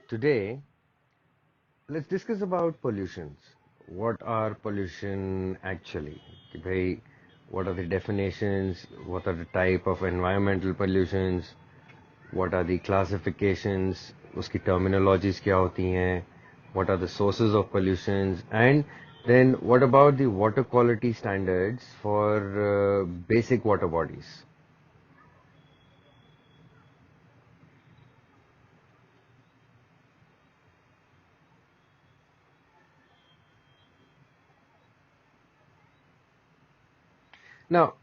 Today, let's discuss about pollutions. What are pollution actually? कि भाई, what are the definitions? What are the type of environmental pollutions? What are the classifications? उसकी terminologies क्या होती हैं? What are the sources of pollutions? And then what about the water quality standards for basic water bodies? Now,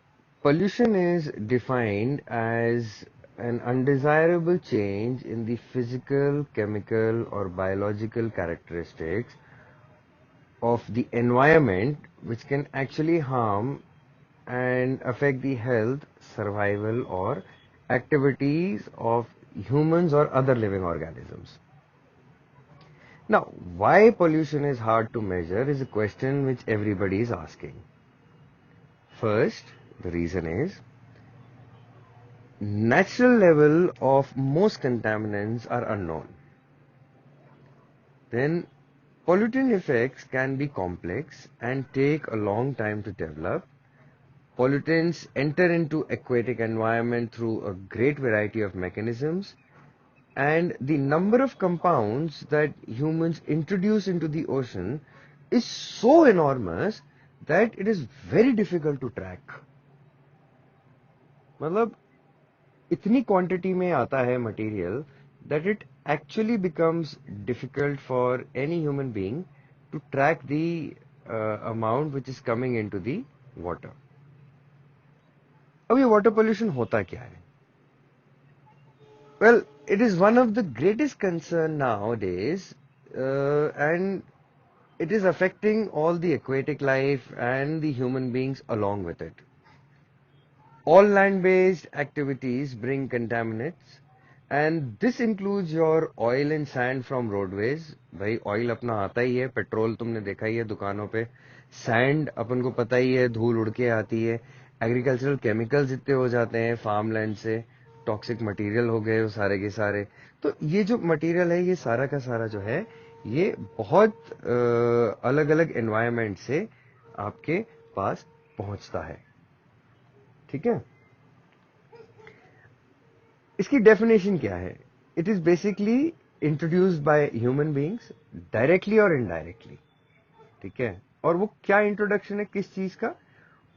pollution is defined as an undesirable change in the physical, chemical, or biological characteristics of the environment which can actually harm and affect the health, survival, or activities of humans or other living organisms. Now, why pollution is hard to measure is a question which everybody is asking. First, the reason is natural level of most contaminants are unknown. Then pollutant effects can be complex and take a long time to develop. Pollutants enter into aquatic environment through a great variety of mechanisms, and the number of compounds that humans introduce into the ocean is so enormous that it is very difficult to track. मतलब इतनी quantity में आता है material that it actually becomes difficult for any human being to track the amount which is coming into the water. अब ये water pollution होता क्या है? Well, it is one of the greatest concern nowadays, and it is affecting all the aquatic life and the human beings along with it. All land-based activities bring contaminants, and this includes your oil and sand from roadways. भाई oil अपना आता ही है, petrol तुमने देखा ही है दुकानों पे, sand अपन को पता ही है धूल उड़ के आती है, एग्रीकल्चरल केमिकल्स इतने हो जाते हैं फार्म लैंड से, टॉक्सिक मटेरियल हो गए वो सारे के सारे. तो ये जो मटेरियल है ये सारा का सारा जो है ये बहुत अलग अलग एनवायरनमेंट से आपके पास पहुंचता है. ठीक है, इसकी डेफिनेशन क्या है? It is basically introduced by human beings directly और इनडायरेक्टली. ठीक है, और वो क्या इंट्रोडक्शन है किस चीज का?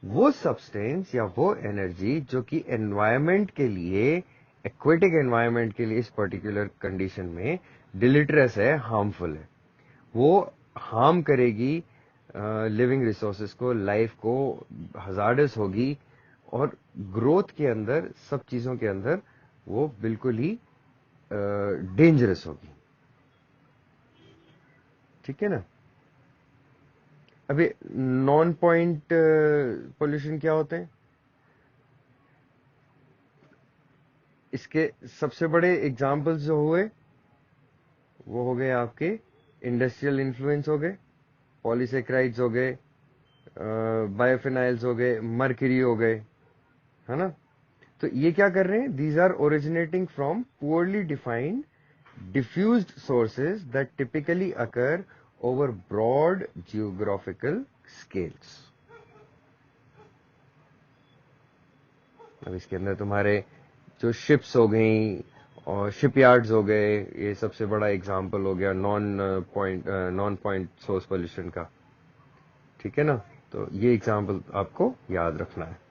वो सब्सटेंस या वो एनर्जी जो कि एनवायरनमेंट के लिए, एक्वेटिक एनवायरनमेंट के लिए इस पर्टिकुलर कंडीशन में डिलीटरस है, हार्मफुल है, वो हार्म करेगी लिविंग रिसोर्सेज को, लाइफ को, हजार्डस होगी, और ग्रोथ के अंदर, सब चीजों के अंदर वो बिल्कुल ही डेंजरस होगी. ठीक है ना? अभी नॉन पॉइंट पोल्यूशन क्या होते हैं? इसके सबसे बड़े एग्जाम्पल्स जो हुए वो हो गए आपके इंडस्ट्रियल इन्फ्लुएंस हो गए, पॉलीसेक्राइड्स हो गए, बायोफिनाइल्स हो गए, मर्क्यूरी हो गए, है ना? तो ये क्या कर रहे हैं? These are originating from poorly defined diffused sources that typically occur over broad geographical scales. अब इसके अंदर तुम्हारे जो शिप्स हो गई और शिपयार्ड्स हो गए, ये सबसे बड़ा एग्जांपल हो गया नॉन पॉइंट सोर्स पोल्यूशन का. ठीक है ना? तो ये एग्जांपल आपको याद रखना है.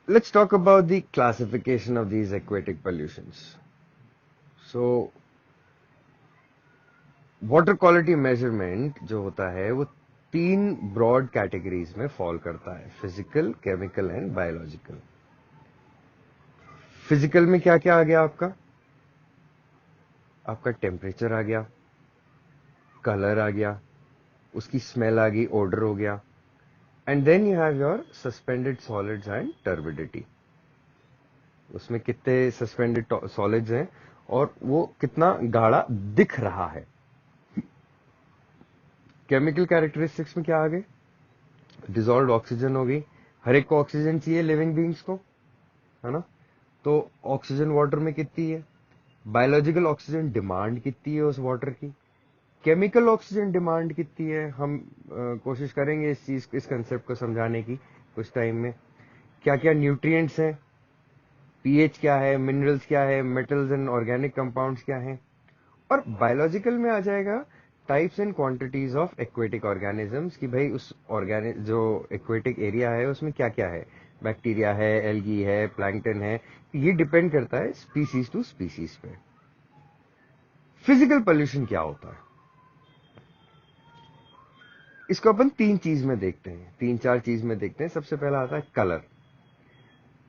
Let's talk about the classification of these aquatic pollutions. So, water quality measurement जो होता है वो तीन ब्रॉड कैटेगरीज में फॉल करता है: physical, chemical and biological. Physical में क्या क्या आ गया आपका? आपका टेम्परेचर आ गया, कलर आ गया, उसकी स्मेल आ गई, ओडर हो गया. And then you have your suspended solids and turbidity. उसमें कितने सस्पेंडेड सॉलिड्स हैं और वो कितना गाढ़ा दिख रहा है. केमिकल कैरेक्टरिस्टिक्स में क्या आ गए? डिसॉल्व्ड ऑक्सीजन हो गई. हर एक को ऑक्सीजन चाहिए, लिविंग बींग्स को, है ना? तो ऑक्सीजन वाटर में कितनी है? बायोलॉजिकल ऑक्सीजन डिमांड कितनी है उस वाटर की? केमिकल ऑक्सीजन डिमांड कितनी है? हम कोशिश करेंगे इस कंसेप्ट को समझाने की कुछ टाइम में. क्या क्या न्यूट्रिएंट्स हैं, पीएच क्या है, मिनरल्स क्या है, मेटल्स एंड ऑर्गेनिक कंपाउंड्स क्या हैं. और बायोलॉजिकल में आ जाएगा types and quantities of aquatic organisms, कि भाई उस ऑर्गेनिक जो एक्वेटिक एरिया है उसमें क्या क्या है. बैक्टीरिया है, एल्गी है, प्लैंकटन है. ये डिपेंड करता है स्पीसीज टू स्पीसीज पे. फिजिकल पोल्यूशन क्या होता है, इसको अपन तीन चीज में देखते हैं, तीन चार चीज में देखते हैं. सबसे पहला आता है कलर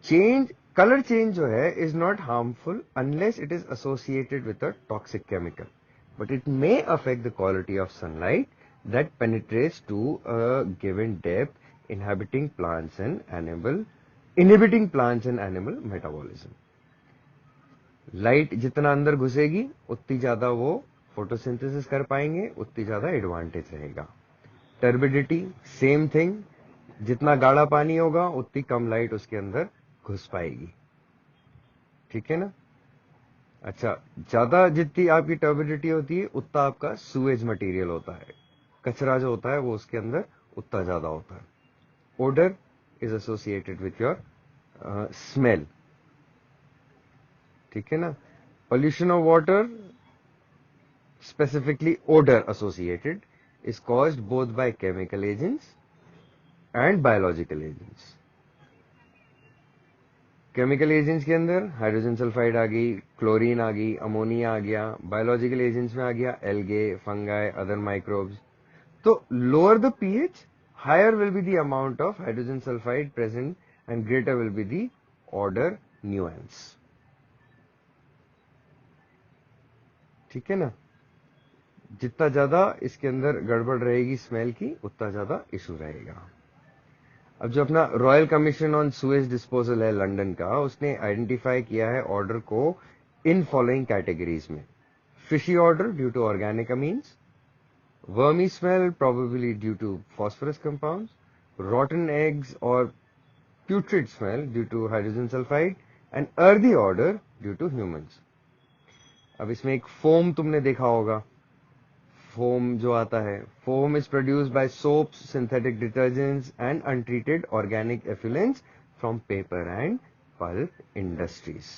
चेंज. कलर चेंज जो है is not harmful unless it is associated with a toxic chemical, but it may affect the quality of sunlight that penetrates to a given depth, inhibiting plants and animal metabolism. Light जितना अंदर घुसेगी उतनी ज्यादा वो photosynthesis कर पाएंगे, उतनी ज्यादा advantage रहेगा. टर्बिडिटी सेम थिंग, जितना गाढ़ा पानी होगा उतनी कम लाइट उसके अंदर घुस पाएगी. ठीक है ना? अच्छा, ज्यादा जितनी आपकी टर्बिडिटी होती है उतना आपका सुएज मटेरियल होता है, कचरा जो होता है वो उसके अंदर उतना ज्यादा होता है. Odour is associated with your smell. ठीक है ना? Pollution of water, specifically odour associated, is caused both by chemical agents and biological agents. Chemical agents के अंदर हाइड्रोजन सल्फाइड आ गई, क्लोरीन आ गई, अमोनिया आ गया. बायोलॉजिकल एजेंट्स में आ गया एल्गे, फंगाई, अदर माइक्रोब्स. तो lower the pH, higher will be the amount of hydrogen sulfide present and greater will be the order nuance. ठीक है ना? जितना ज्यादा इसके अंदर गड़बड़ रहेगी स्मेल की, उतना ज्यादा इशू रहेगा. अब जो अपना royal commission on sewage disposal है लंदन का, उसने आइडेंटिफाई किया है ऑर्डर को इन फॉलोइंग कैटेगरीज में. Fishy odour due to organic amines, wormy smell probably due to phosphorus compounds, rotten eggs or putrid smell due to hydrogen sulfide, and earthy odor due to humans. अब इसमें एक foam तुमने देखा होगा. Foam जो आता है, foam is produced by soaps, synthetic detergents and untreated organic effluents from paper and pulp industries.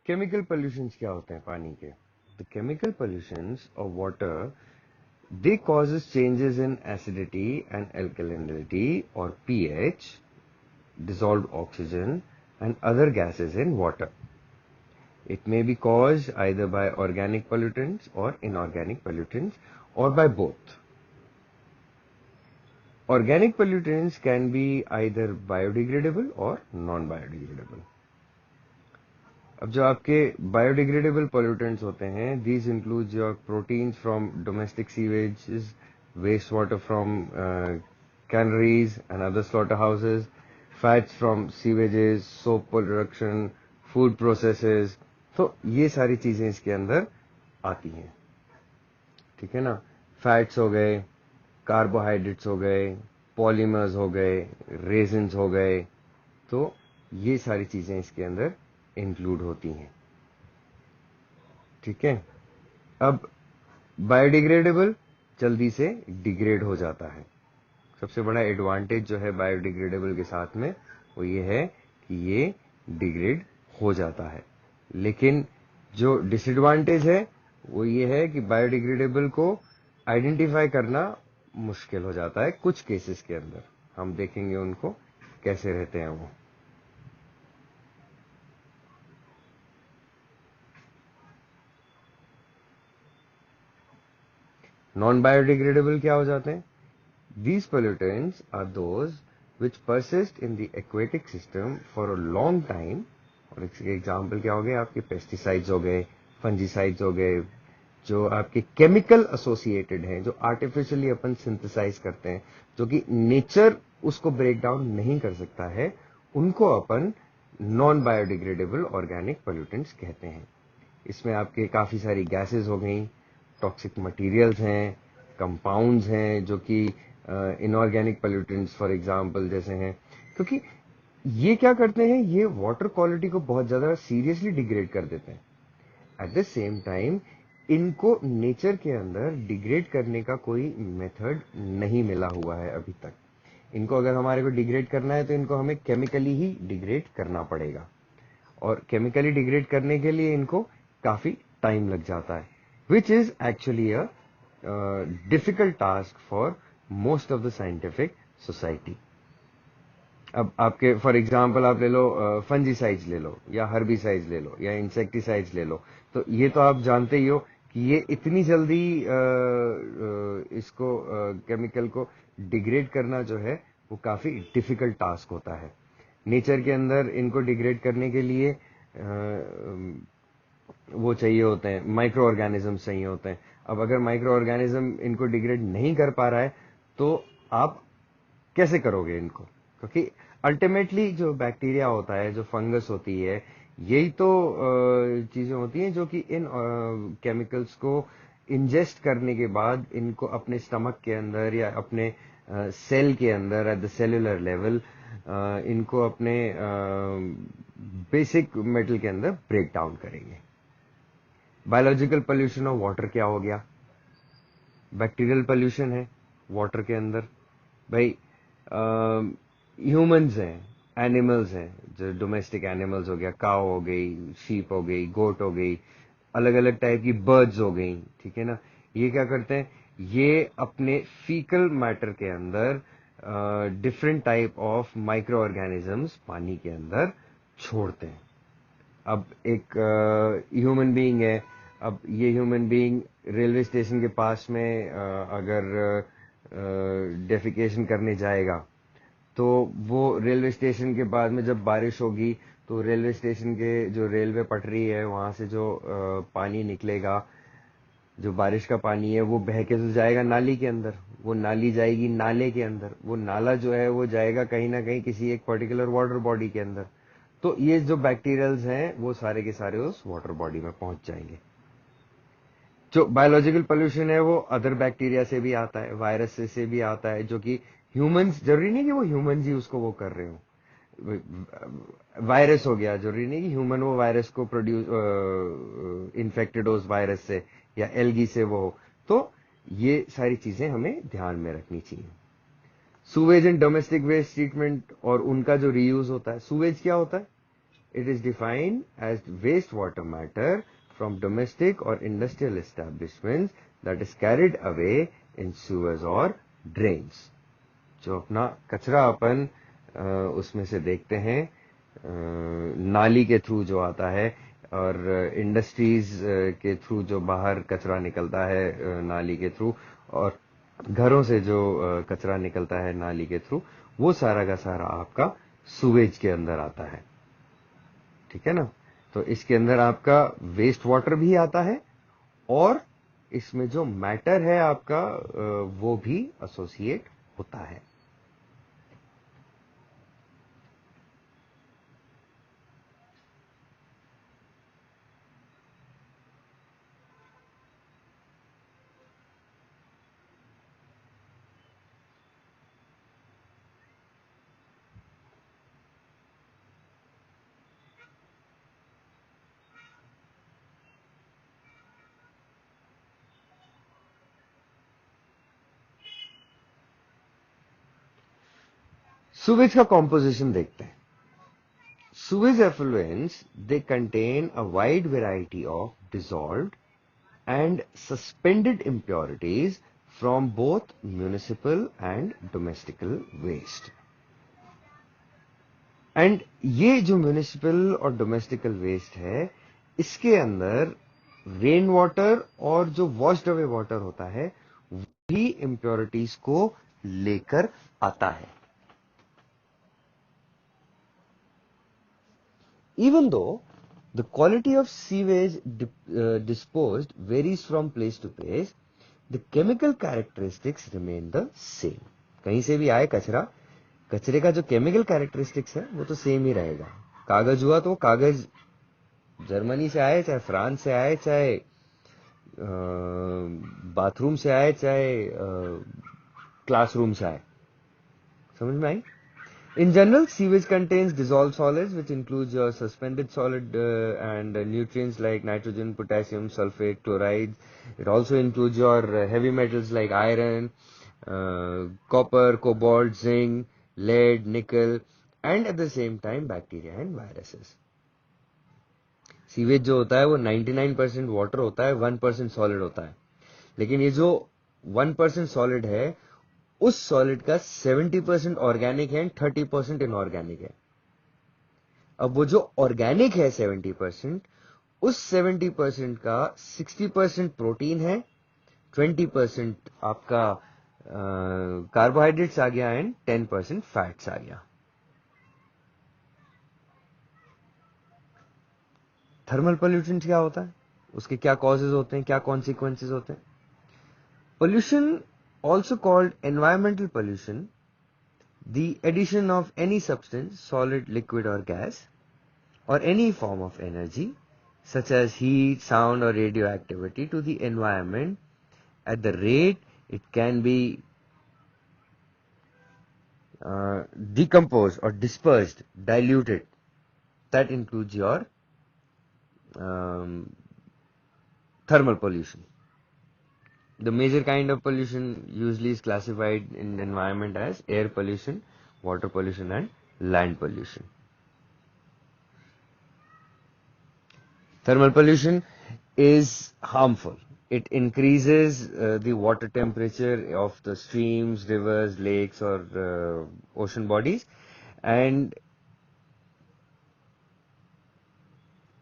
Chemical pollutions क्या होते हैं पानी के? The chemical pollutions of water, they causes changes in acidity and alkalinity or pH, dissolved oxygen and other gases in water. It may be caused either by organic pollutants or inorganic pollutants or by both. Organic pollutants can be either biodegradable or non-biodegradable. अब जो आपके biodegradable pollutants होते हैं, these include your proteins from domestic sewage, waste water from canneries and other slaughter houses, fats from sewages, soap production, food processes. तो ये सारी चीजें इसके अंदर आती हैं. ठीक है ना? फैट्स हो गए, कार्बोहाइड्रेट्स हो गए, पॉलीमर्स हो गए, रेजिन्स हो गए. तो ये सारी चीजें इसके अंदर इंक्लूड होती हैं. ठीक है? अब बायोडिग्रेडेबल जल्दी से डिग्रेड हो जाता है. सबसे बड़ा एडवांटेज जो है बायोडिग्रेडेबल के साथ में वो ये है कि ये डिग्रेड हो जाता है। लेकिन जो डिसएडवांटेज है वो ये है कि बायोडिग्रेडेबल को आइडेंटिफाई करना मुश्किल हो जाता है कुछ केसेस के अंदर। हम देखेंगे उनको कैसे रहते हैं वो। नॉन बायोडिग्रेडेबल क्या हो जाते हैं? These pollutants are those which persist in the aquatic system for a long time। और इसके एग्जाम्पल क्या हो गए? आपके पेस्टिसाइड्स हो गए, फंजीसाइड्स हो गए, जो आपके केमिकल एसोसिएटेड हैं, जो आर्टिफिशियली अपन सिंथेसाइज करते हैं, जो कि नेचर उसको ब्रेक डाउन नहीं कर सकता है, उनको अपन नॉन बायोडिग्रेडेबल ऑर्गेनिक पोल्यूटेंट्स कहते हैं। इसमें आपके काफी सारी गैसेस हो गई, टॉक्सिक मटेरियल्स हैं, कंपाउंड्स हैं जो कि इनऑर्गेनिक पोल्यूटेंट्स फॉर एग्जांपल जैसे हैं। क्योंकि ये क्या करते हैं, ये वाटर क्वालिटी को बहुत ज्यादा सीरियसली डिग्रेड कर देते हैं। एट द सेम टाइम इनको नेचर के अंदर डिग्रेड करने का कोई मेथड नहीं मिला हुआ है अभी तक। इनको अगर हमारे को डिग्रेड करना है तो इनको हमें केमिकली ही डिग्रेड करना पड़ेगा, और केमिकली डिग्रेड करने के लिए इनको काफी टाइम लग जाता है, which is actually a difficult task for most of the scientific society. अब आपके फॉर एग्जांपल आप ले लो फंजीसाइड्स ले लो, या हर्बिसाइड्स ले लो, या इंसेक्टिसाइड्स ले लो। तो ये तो आप जानते ही हो कि ये इतनी जल्दी इसको केमिकल को डिग्रेड करना जो है वो काफी डिफिकल्ट टास्क होता है। नेचर के अंदर इनको डिग्रेड करने के लिए वो चाहिए होते हैं, माइक्रो ऑर्गेनिज्म चाहिए होते हैं। अब अगर माइक्रो ऑर्गेनिज्म इनको डिग्रेड नहीं कर पा रहा है तो आप कैसे करोगे इनको? क्योंकि अल्टीमेटली जो बैक्टीरिया होता है, जो फंगस होती है, यही तो चीजें होती हैं जो कि इन केमिकल्स को इंजेस्ट करने के बाद इनको अपने स्टमक के अंदर या अपने सेल के अंदर एट द सेलुलर लेवल इनको अपने बेसिक मेटल के अंदर ब्रेक डाउन करेंगे। बायोलॉजिकल पोल्यूशन ऑफ वाटर क्या हो गया? बैक्टीरियल पोल्यूशन है वाटर के अंदर। भाई ह्यूमंस हैं, एनिमल्स हैं, जो डोमेस्टिक एनिमल्स हो गया, काव हो गई, शीप हो गई, गोट हो गई, अलग अलग टाइप की बर्ड्स हो गई, ठीक है ना। ये क्या करते हैं, ये अपने फीकल मैटर के अंदर different type of micro organisms पानी के अंदर छोड़ते हैं। अब एक ह्यूमन बीइंग है, अब ये ह्यूमन बीइंग रेलवे स्टेशन के पास में अगर डेफिकेशन करने जाएगा तो वो रेलवे स्टेशन के बाद में जब बारिश होगी तो रेलवे स्टेशन के जो रेलवे पटरी है वहां से जो पानी निकलेगा, जो बारिश का पानी है वो बह के तो जाएगा नाली के अंदर, वो नाली जाएगी नाले के अंदर, वो नाला जो है वो जाएगा कहीं ना कहीं किसी एक पर्टिकुलर वाटर बॉडी के अंदर। तो ये जो बैक्टीरियल्स हैं वो सारे के सारे उस वाटर बॉडी में पहुंच जाएंगे। जो बायोलॉजिकल पोल्यूशन है वो अदर बैक्टीरिया से भी आता है, वायरस से भी आता है, जो कि ह्यूमंस, जरूरी नहीं कि वो ह्यूमंस ही उसको वो कर रहे हो। वायरस हो गया, जरूरी नहीं कि ह्यूमन वो वायरस को प्रोड्यूस इन्फेक्टेड हो उस वायरस से, या एल्गी से वो हो। तो ये सारी चीजें हमें ध्यान में रखनी चाहिए। Sewage and domestic waste treatment और उनका जो रीयूज होता है। सुवेज क्या होता है? It is defined as wastewater matter from domestic or industrial establishments that is carried away in sewers or drains। जो अपना कचरा अपन उसमें से देखते हैं नाली के थ्रू जो आता है, और इंडस्ट्रीज के थ्रू जो बाहर कचरा निकलता है नाली के थ्रू, और घरों से जो कचरा निकलता है नाली के थ्रू, वो सारा का सारा आपका सुवेज के अंदर आता है, ठीक है ना। तो इसके अंदर आपका वेस्ट वाटर भी आता है, और इसमें जो मैटर है आपका वो भी एसोसिएट होता है। सुवेज का कॉम्पोजिशन देखते हैं। Sewage effluents, they contain a wide variety of dissolved and suspended impurities from both municipal and domestic waste. And ये जो म्यूनिसिपल और डोमेस्टिकल वेस्ट है, इसके अंदर रेन वाटर और जो वॉश्ड अवे वाटर होता है वही इम्प्योरिटीज को लेकर आता है. Even though the quality of sewage disposed varies from place to place, the chemical characteristics remain the same. कहीं से भी आए कचरा, कचरे का जो केमिकल कैरेक्टरिस्टिक्स है वो तो सेम ही रहेगा. कागज हुआ तो कागज जर्मनी से आए, चाहे फ्रांस से आए, चाहे बाथरूम से आए, चाहे क्लासरूम से आए. समझ में आई? In general, sewage contains dissolved solids, which includes your suspended solid and nutrients like nitrogen, potassium, sulfate, chlorides. It also includes your heavy metals like iron, copper, cobalt, zinc, lead, nickel, and at the same time bacteria and viruses. Sewage जो होता है वो 99% water होता है, 1% solid होता है. लेकिन ये जो 1% सॉलिड है, उस सॉलिड का 70% ऑर्गेनिक है, 30% इनऑर्गेनिक है. अब वो जो ऑर्गेनिक है 70%, उस 70% का 60% प्रोटीन है, 20% आपका कार्बोहाइड्रेट्स आ गया एंड 10% फैट्स आ गया. थर्मल पोल्यूशन क्या होता है, उसके क्या कॉजेज होते हैं, क्या कॉन्सिक्वेंसेज होते हैं? Pollution, also called environmental pollution, the addition of any substance, solid, liquid or gas, or any form of energy such as heat, sound or radioactivity to the environment at the rate it can be decomposed or dispersed, diluted. That includes your thermal pollution. The major kind of pollution usually is classified in the environment as air pollution, water pollution and land pollution. Thermal pollution is harmful. It increases the water temperature of the streams, rivers, lakes or ocean bodies, and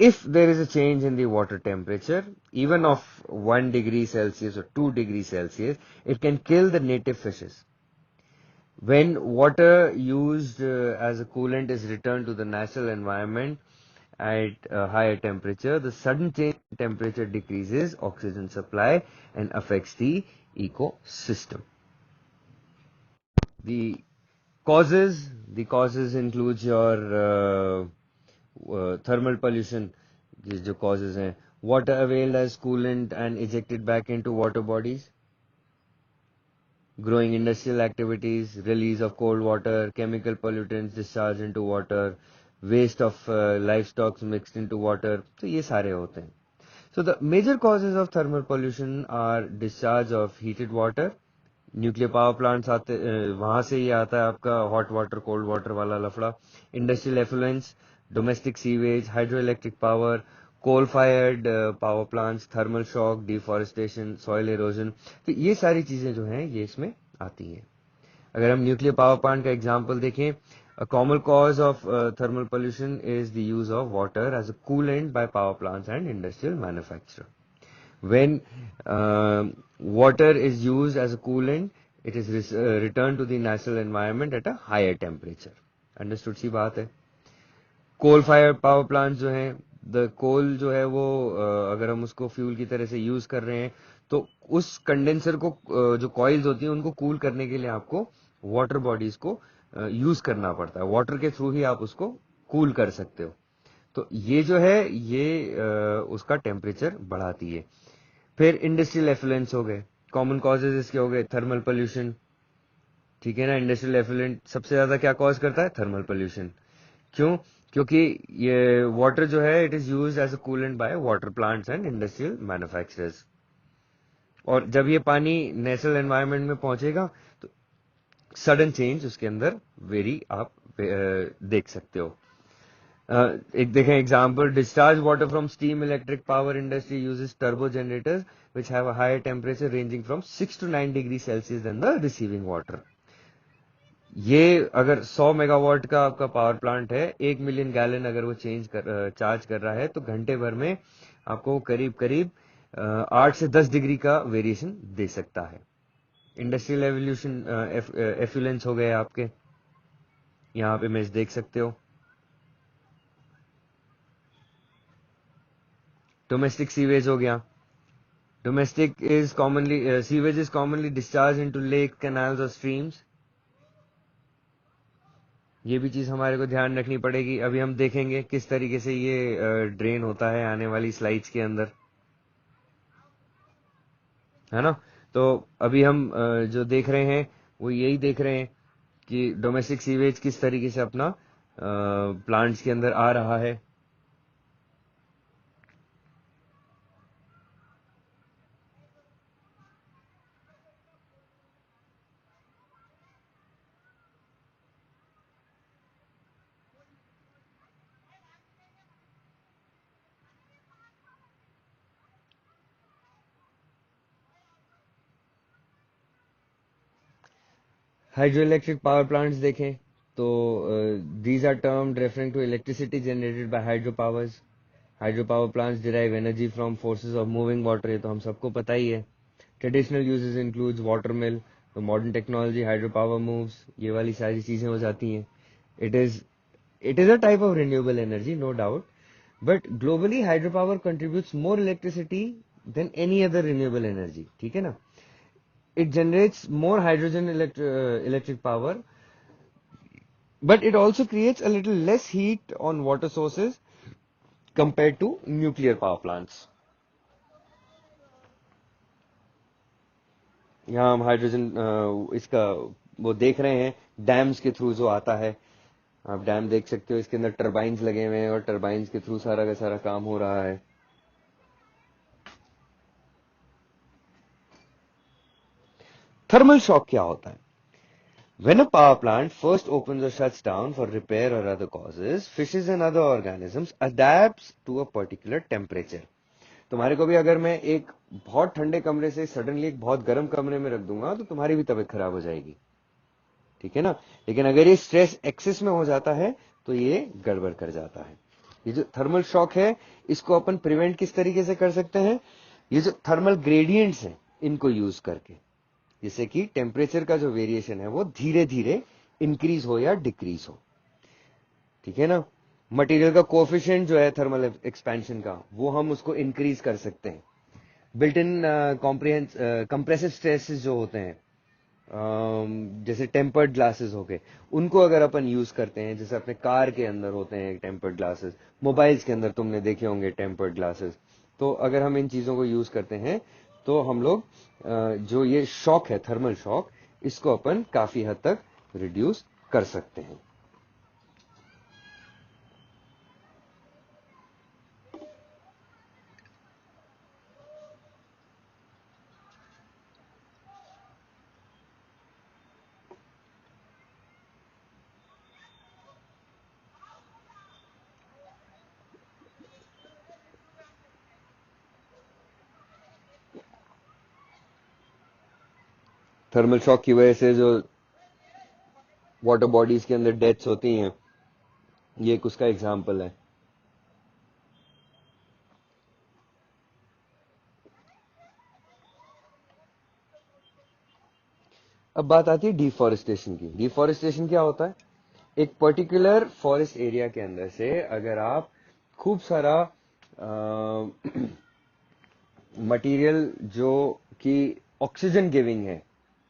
if there is a change in the water temperature, even of 1 degree Celsius or 2 degrees Celsius, it can kill the native fishes. When water used as a coolant is returned to the natural environment at a higher temperature, the sudden change in temperature decreases oxygen supply and affects the ecosystem. The causes includes your thermal pollution की जो causes हैं, water availed as coolant and ejected back into water bodies, growing industrial activities, release of cold water, chemical pollutants discharged into water, waste of livestock mixed into water, तो ये सारे होते हैं. So the major causes of thermal pollution are discharge of heated water, nuclear power plants आते, वहां से ही आता है आपका हॉट वाटर कोल्ड वाटर वाला लफड़ा, industrial effluents, domestic sewage, hydro electric power, coal fired power plants, thermal shock, deforestation, soil erosion. तो ये सारी चीजें जो हैं ये इसमें आती हैं. अगर हम न्यूक्लियर पावर प्लांट का एग्जांपल देखें, a common cause of thermal pollution is the use of water as a coolant by power plants and industrial manufacture. When water is used as a coolant, it is returned to the natural environment at a higher temperature. Understood सी बात है. कोल fire power plant जो है, the coal जो है वो अगर हम उसको फ्यूल की तरह से यूज कर रहे हैं तो उस कंडेंसर को जो कॉइल्स होती हैं उनको कूल करने के लिए आपको वाटर बॉडीज को यूज करना पड़ता है. वाटर के थ्रू ही आप उसको कूल कर सकते हो. तो ये जो है ये उसका टेम्परेचर बढ़ाती है. फिर इंडस्ट्रियल एफ्लुएंस हो गए, कॉमन कॉजेज इसके हो गए थर्मल पोल्यूशन. ठीक है ना, इंडस्ट्रियल एफ्लुएंट सबसे ज्यादा क्या कॉज करता है? Thermal pollution. क्यों? क्योंकि ये वाटर जो है it is used as a coolant by water plants and industrial manufacturers. और जब ये पानी नेचुरल एनवायरनमेंट में पहुंचेगा तो सडन चेंज उसके अंदर वेरी आप देख सकते हो. एक देखें example, discharge water from steam electric power industry uses turbo generators which have a higher temperature ranging from 6 to 9 degrees Celsius than the receiving water. ये अगर 100 मेगावाट का आपका पावर प्लांट है, 1 मिलियन गैलन अगर वो चार्ज कर रहा है, तो घंटे भर में आपको करीब करीब 8 से 10 डिग्री का वेरिएशन दे सकता है. इंडस्ट्रियल एवोल्यूशन एफ्लुएंस हो गए आपके, यहाँ पे इमेज देख सकते हो. डोमेस्टिक सीवेज हो गया. Domestic is commonly sewage is commonly discharge into lake, canals और स्ट्रीम्स. ये भी चीज हमारे को ध्यान रखनी पड़ेगी. अभी हम देखेंगे किस तरीके से ये ड्रेन होता है आने वाली स्लाइड्स के अंदर, है ना. तो अभी हम जो देख रहे हैं वो यही देख रहे हैं कि डोमेस्टिक सीवेज किस तरीके से अपना प्लांट्स के अंदर आ रहा है. हाइड्रो इलेक्ट्रिक पावर प्लांट्स देखें तो these are termed referring to electricity generated by hydro powers. Hydro power plants derive energy from forces of moving water, ये तो हम सबको पता ही है. Traditional uses includes water mill. तो modern technology hydro power moves, ये वाली सारी चीजें हो जाती हैं. It is it is a type of renewable energy, no doubt. But globally hydro power contributes more electricity than any other renewable energy. ठीक है ना. It generates more hydrogen electric power, but it also creates a little less heat on water sources compared to nuclear power plants. यहाँ हम hydrogen इसका वो देख रहे हैं डैम्स के थ्रू जो आता है. आप डैम देख सकते हो, इसके अंदर टरबाइन्स लगे हुए हैं और टरबाइन्स के थ्रू सारा का सारा काम हो रहा है. थर्मल शॉक क्या होता है? When a power plant first opens or shuts down for repair or other causes, fishes and other organisms adapts to a particular temperature. तुम्हारे को भी अगर मैं एक बहुत ठंडे कमरे से सडनली एक बहुत गर्म कमरे में रख दूंगा तो तुम्हारी भी तबीयत खराब हो जाएगी. ठीक है ना. लेकिन अगर ये स्ट्रेस एक्सेस में हो जाता है तो ये गड़बड़ कर जाता है. ये जो थर्मल शॉक है इसको अपन प्रिवेंट किस तरीके से कर सकते हैं? ये जो थर्मल ग्रेडियंट्स हैं इनको यूज करके, जैसे कि टेम्परेचर का जो वेरिएशन है वो धीरे धीरे इंक्रीज हो या डिक्रीज हो. ठीक है ना. मटेरियल का कोफिशिएंट जो है थर्मल एक्सपेंशन का, वो हम उसको इंक्रीज कर सकते हैं. बिल्ट इन कंप्रेसिव स्ट्रेसेस जो होते हैं, जैसे टेम्पर्ड ग्लासेस हो गए, उनको अगर अपन यूज करते हैं, जैसे अपने कार के अंदर होते हैं टेम्पर्ड ग्लासेस, मोबाइल्स के अंदर तुमने देखे होंगे टेम्पर्ड ग्लासेस. तो अगर हम इन चीजों को यूज करते हैं तो हम लोग जो ये शॉक है थर्मल शॉक, इसको अपन काफी हद तक रिड्यूस कर सकते हैं. थर्मल शॉक की वजह से जो वाटर बॉडीज के अंदर डेथ्स होती हैं, ये एक उसका एग्जाम्पल है. अब बात आती है डिफॉरेस्टेशन की. डिफॉरेस्टेशन क्या होता है? एक पर्टिकुलर फॉरेस्ट एरिया के अंदर से अगर आप खूब सारा मटेरियल जो कि ऑक्सीजन गिविंग है,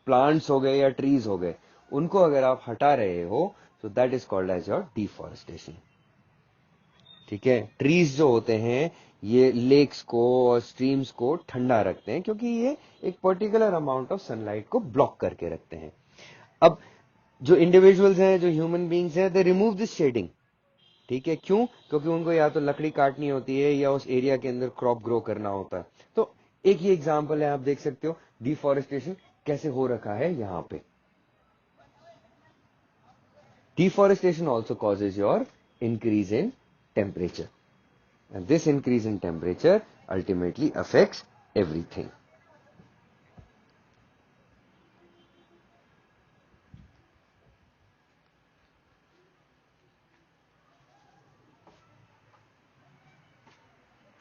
प्लांट्स हो गए या ट्रीज हो गए, उनको अगर आप हटा रहे हो तो that is called as your deforestation. ठीक है. ट्रीज जो होते हैं ये लेक्स को और स्ट्रीम्स को ठंडा रखते हैं क्योंकि ये एक पर्टिकुलर अमाउंट ऑफ सनलाइट को ब्लॉक करके रखते हैं. अब जो इंडिविजुअल्स हैं, जो ह्यूमन बींग्स हैं, दे रिमूव दिस शेडिंग. ठीक है. क्यों? क्योंकि उनको या तो लकड़ी काटनी होती है या उस एरिया के अंदर क्रॉप ग्रो करना होता है. तो एक ही एग्जांपल है, आप देख सकते हो डिफॉरेस्टेशन कैसे हो रखा है यहां पे. Deforestation also causes your increase in temperature. And this increase in temperature ultimately affects everything.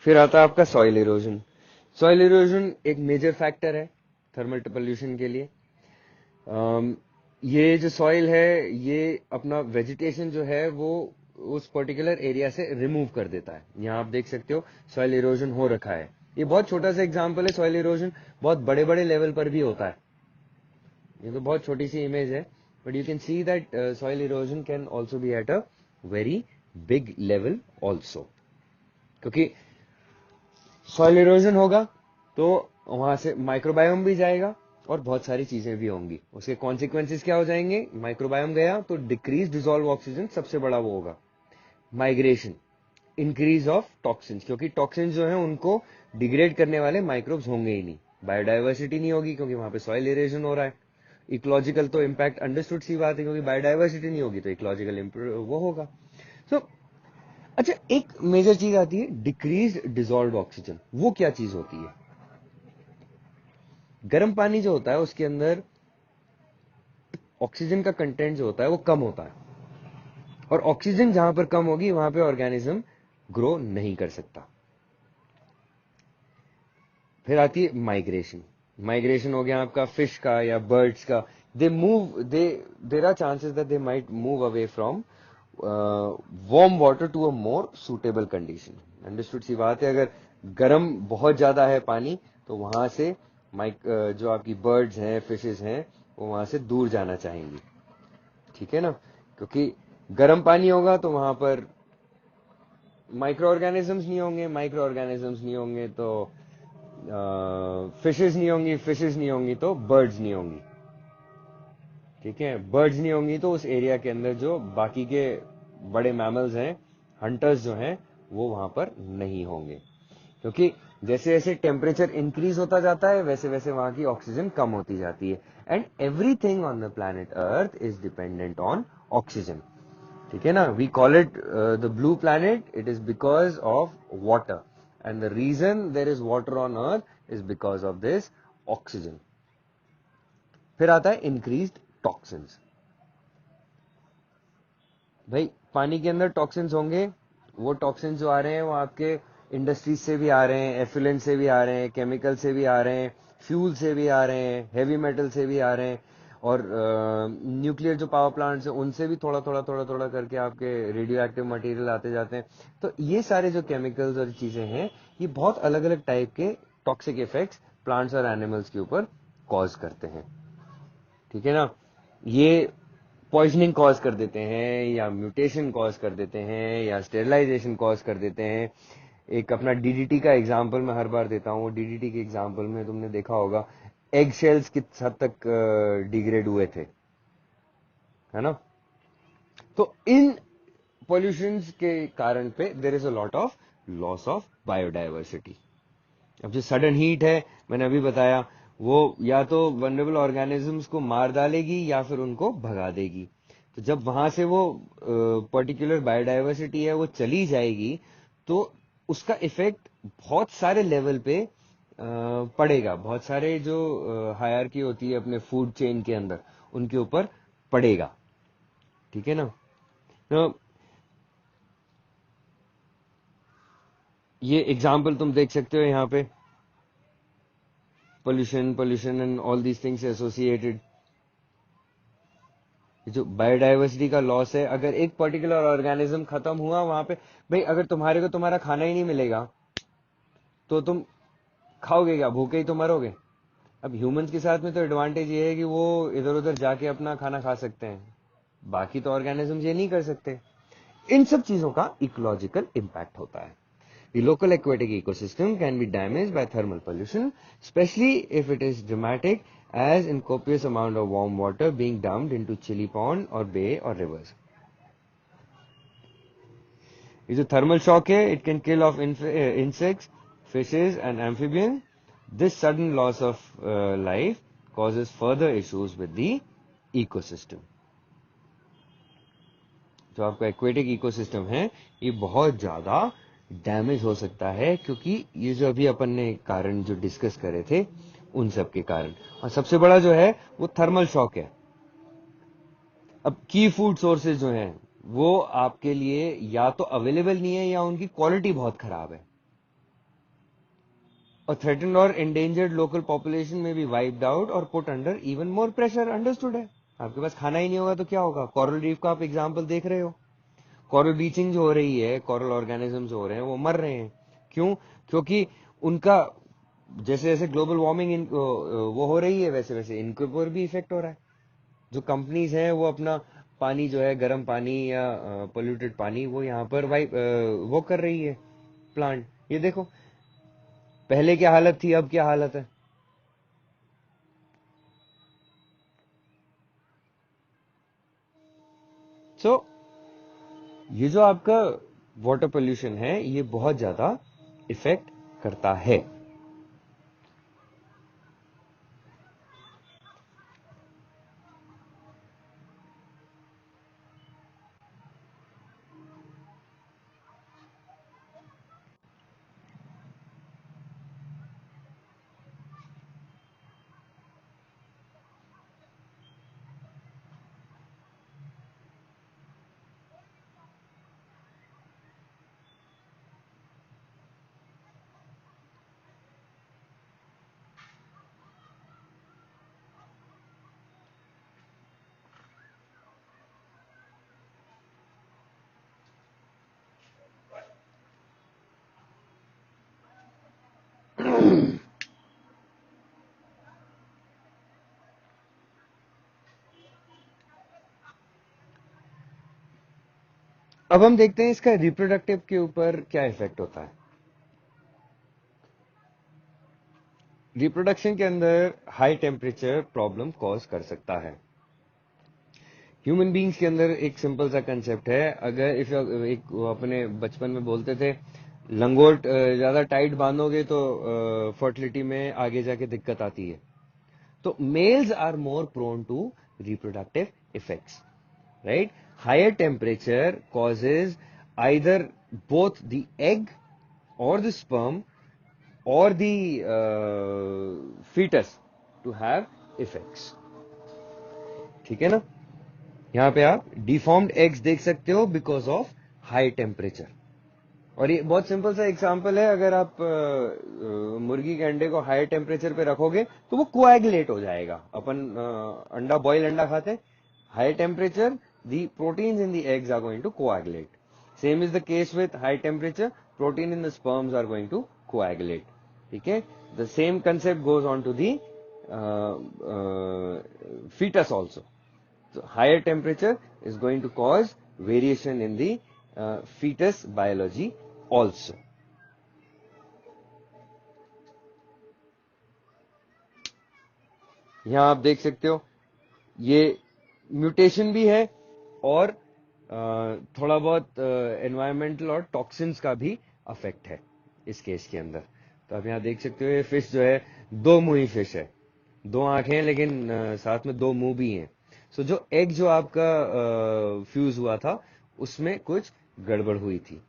फिर आता है आपका सॉइल इरोजन. सॉइल इरोजन एक मेजर फैक्टर है थर्मल पोल्यूशन के लिए. ये जो सॉइल है ये अपना वेजिटेशन जो है वो उस पर्टिकुलर एरिया से रिमूव कर देता है. यहाँ आप देख सकते हो सॉइल इरोजन हो रखा है. ये बहुत छोटा सा एग्जांपल है. सॉइल इरोजन बहुत बड़े बड़े लेवल पर भी होता है. ये तो बहुत छोटी सी इमेज है, but you can see that soil erosion can also be at a very big level also. क्योंकि सॉइल इरोजन होगा तो वहां से माइक्रोबायोम भी जाएगा और बहुत सारी चीजें भी होंगी. उसके कॉन्सिक्वेंसेस क्या हो जाएंगे? माइक्रोबायोम गया तो डिक्रीज डिसॉल्व ऑक्सीजन सबसे बड़ा वो होगा. माइग्रेशन, इंक्रीज ऑफ टॉक्सिन्स, क्योंकि टॉक्सिन्स जो है उनको डिग्रेड करने वाले माइक्रोब्स होंगे ही नहीं. बायोडाइवर्सिटी नहीं होगी क्योंकि वहां पे सॉइल इरोजन हो रहा है. इकोलॉजिकल तो इम्पैक्ट अंडरस्टूड सी बात है, क्योंकि बायोडाइवर्सिटी नहीं होगी तो इकोलॉजिकल वो होगा. सो अच्छा, एक मेजर चीज आती है डिक्रीज डिसॉल्व ऑक्सीजन. वो क्या चीज होती है? गर्म पानी जो होता है उसके अंदर ऑक्सीजन का कंटेंट जो होता है वो कम होता है, और ऑक्सीजन जहां पर कम होगी वहां पे ऑर्गेनिज्म ग्रो नहीं कर सकता. फिर आती है माइग्रेशन. माइग्रेशन हो गया आपका फिश का या बर्ड्स का. They move, there are chances that they might move away from warm water to a more suitable condition. Understood सी बात है. अगर गर्म बहुत ज्यादा है पानी तो वहां से जो आपकी बर्ड्स हैं, फिशेस हैं, वो वहां से दूर जाना चाहेंगी. ठीक है ना? क्योंकि गर्म पानी होगा तो वहां पर माइक्रो ऑर्गेनिजम्स नहीं होंगे. माइक्रो ऑर्गेनिजम्स नहीं होंगे तो फिशेस नहीं होंगी. फिशेस नहीं होंगी तो बर्ड्स नहीं होंगी. ठीक है? बर्ड्स नहीं होंगी तो उस एरिया के अंदर जो बाकी के बड़े मैमल्स हैं, हंटर्स जो हैं, वो वहां पर नहीं होंगे. क्योंकि जैसे जैसे टेम्परेचर इंक्रीज होता जाता है वैसे वैसे वहां की ऑक्सीजन कम होती जाती है. And everything on the planet earth is dependent on oxygen. ठीक है ना? We call it the blue planet. It is because of water, and the reason there is water on earth is because of this oxygen. फिर आता है increased toxins. भाई पानी के अंदर टॉक्सिन्स होंगे. वो टॉक्सिन्स जो आ रहे हैं वो आपके इंडस्ट्रीज से भी आ रहे हैं, एफिलेंट से भी आ रहे हैं, केमिकल से भी आ रहे हैं, फ्यूल से भी आ रहे हैं, हैवी मेटल से भी आ रहे हैं, और न्यूक्लियर जो पावर प्लांट्स हैं उनसे भी थोड़ा थोड़ा थोड़ा थोड़ा करके आपके रेडियो एक्टिव मटेरियल आते जाते हैं. तो ये सारे जो केमिकल्स और चीजें हैं ये बहुत अलग अलग टाइप के टॉक्सिक इफेक्ट्स प्लांट्स और एनिमल्स के ऊपर कॉज करते हैं. ठीक है ना? ये पॉइजनिंग कॉज कर देते हैं, या म्यूटेशन कॉज कर देते हैं, या स्टेरिलाइजेशन कॉज कर देते हैं. एक अपना डीडीटी का एग्जांपल मैं हर बार देता हूँ. डीडीटी के एग्जांपल में तुमने देखा होगा एग शेल्स किस हद तक डिग्रेड हुए थे, है ना? तो इन पॉल्यूशंस के कारण पे there is a lot of loss of biodiversity. अब जो सडन हीट है मैंने अभी बताया, वो या तो वनरेबल ऑर्गेनिजम्स को मार डालेगी या फिर उनको भगा देगी. तो जब वहां से वो पर्टिकुलर बायोडाइवर्सिटी है वो चली जाएगी तो उसका इफेक्ट बहुत सारे लेवल पे पड़ेगा. बहुत सारे जो हायरार्की होती है अपने फूड चेन के अंदर उनके ऊपर पड़ेगा. ठीक है ना? तो ये एग्जाम्पल तुम देख सकते हो यहाँ पे. Pollution and all these things associated. जो बायोडाइवर्सिटी का लॉस है, अगर एक पर्टिकुलर ऑर्गेनिज्म खत्म हुआ वहां पे, भाई अगर तुम्हारे को तुम्हारा खाना ही नहीं मिलेगा तो तुम खाओगे क्या? भूखे ही तो मरोगे. अब ह्यूमंस के साथ में तो एडवांटेज ये है कि वो इधर उधर जाके अपना खाना खा सकते हैं. बाकी तो ऑर्गेनिज्म ये नहीं कर सकते. इन सब चीजों का इकोलॉजिकल इम्पैक्ट होता है. The local aquatic ecosystem can be damaged by thermal pollution, especially if it is dramatic, as in copious amount of warm water being dumped into chilly pond or bay or rivers. ये जो thermal shock है, it can kill off insects, fishes and amphibians. This sudden loss of life causes further issues with the ecosystem. जो आपका aquatic ecosystem है ये बहुत ज्यादा damage हो सकता है, क्योंकि ये जो अभी अपन ने कारण जो डिस्कस करे थे उन सब के कारण। और सबसे बड़ा जो है वो थर्मल शॉक है। अब की फूड सोर्सेज जो हैं वो आपके लिए या तो अवेलेबल नहीं है या उनकी क्वालिटी बहुत खराब है। और थ्रेटन्ड और endangered लोकल पॉपुलेशन में बी वाइप्ड आउट और put under even more pressure. Understood है? आपके पास खाना ही नहीं होगा तो क्या होगा? कोरल रीफ का आप एग्जांपल देख रहे हो। कोरल बीचिंग जो हो रही है, कोरल ऑर्गेनिजम्स हो रहे हैं, वो मर रहे हैं। क्यों? क्योंकि उनका जैसे जैसे ग्लोबल वार्मिंग वो हो रही है, वैसे वैसे इनके ऊपर भी इफेक्ट हो रहा है। जो कंपनीज हैं वो अपना पानी जो है, गर्म पानी या पोल्यूटेड पानी, वो यहाँ पर वो कर रही है प्लांट। ये देखो पहले क्या हालत थी, अब क्या हालत है। सो ये जो आपका वाटर पोल्यूशन है ये बहुत ज्यादा इफेक्ट करता है। अब हम देखते हैं इसका रिप्रोडक्टिव के ऊपर क्या इफेक्ट होता है। रिप्रोडक्शन के अंदर हाई टेम्परेचर प्रॉब्लम कॉज कर सकता है। ह्यूमन बींग्स के अंदर एक सिंपल सा कंसेप्ट है। अगर इफ एक वो अपने बचपन में बोलते थे लंगोट ज्यादा टाइट बांधोगे तो फर्टिलिटी में आगे जाके दिक्कत आती है। तो males are more prone to reproductive effects, right? Higher temperature causes either both the egg or the sperm or the fetus to have effects. ठीक है ना? यहाँ पे आप डिफॉर्म्ड एग्स देख सकते हो बिकॉज ऑफ हाई टेम्परेचर। और ये बहुत सिंपल सा एग्जांपल है। अगर आप मुर्गी के अंडे को हाई टेम्परेचर पे रखोगे तो वो कोएगुलेट हो जाएगा। अपन अंडा बॉयल अंडा खाते हैं, high temperature the proteins in the eggs are going to coagulate. Same is the case with high temperature, protein in the sperms are going to coagulate. ठीक है? The same concept goes on to the uh, uh, fetus also. So higher temperature is going to cause variation in the fetus biology also. यहाँ आप देख सकते हो ये mutation भी है और थोड़ा बहुत एनवायरमेंटल और टॉक्सिन्स का भी अफेक्ट है इस केस के अंदर। तो आप यहाँ देख सकते हो ये फिश जो है दो मुंही फिश है, दो आंखें हैं लेकिन साथ में दो मुंह भी हैं। सो जो एग जो आपका फ्यूज हुआ था उसमें कुछ गड़बड़ हुई थी।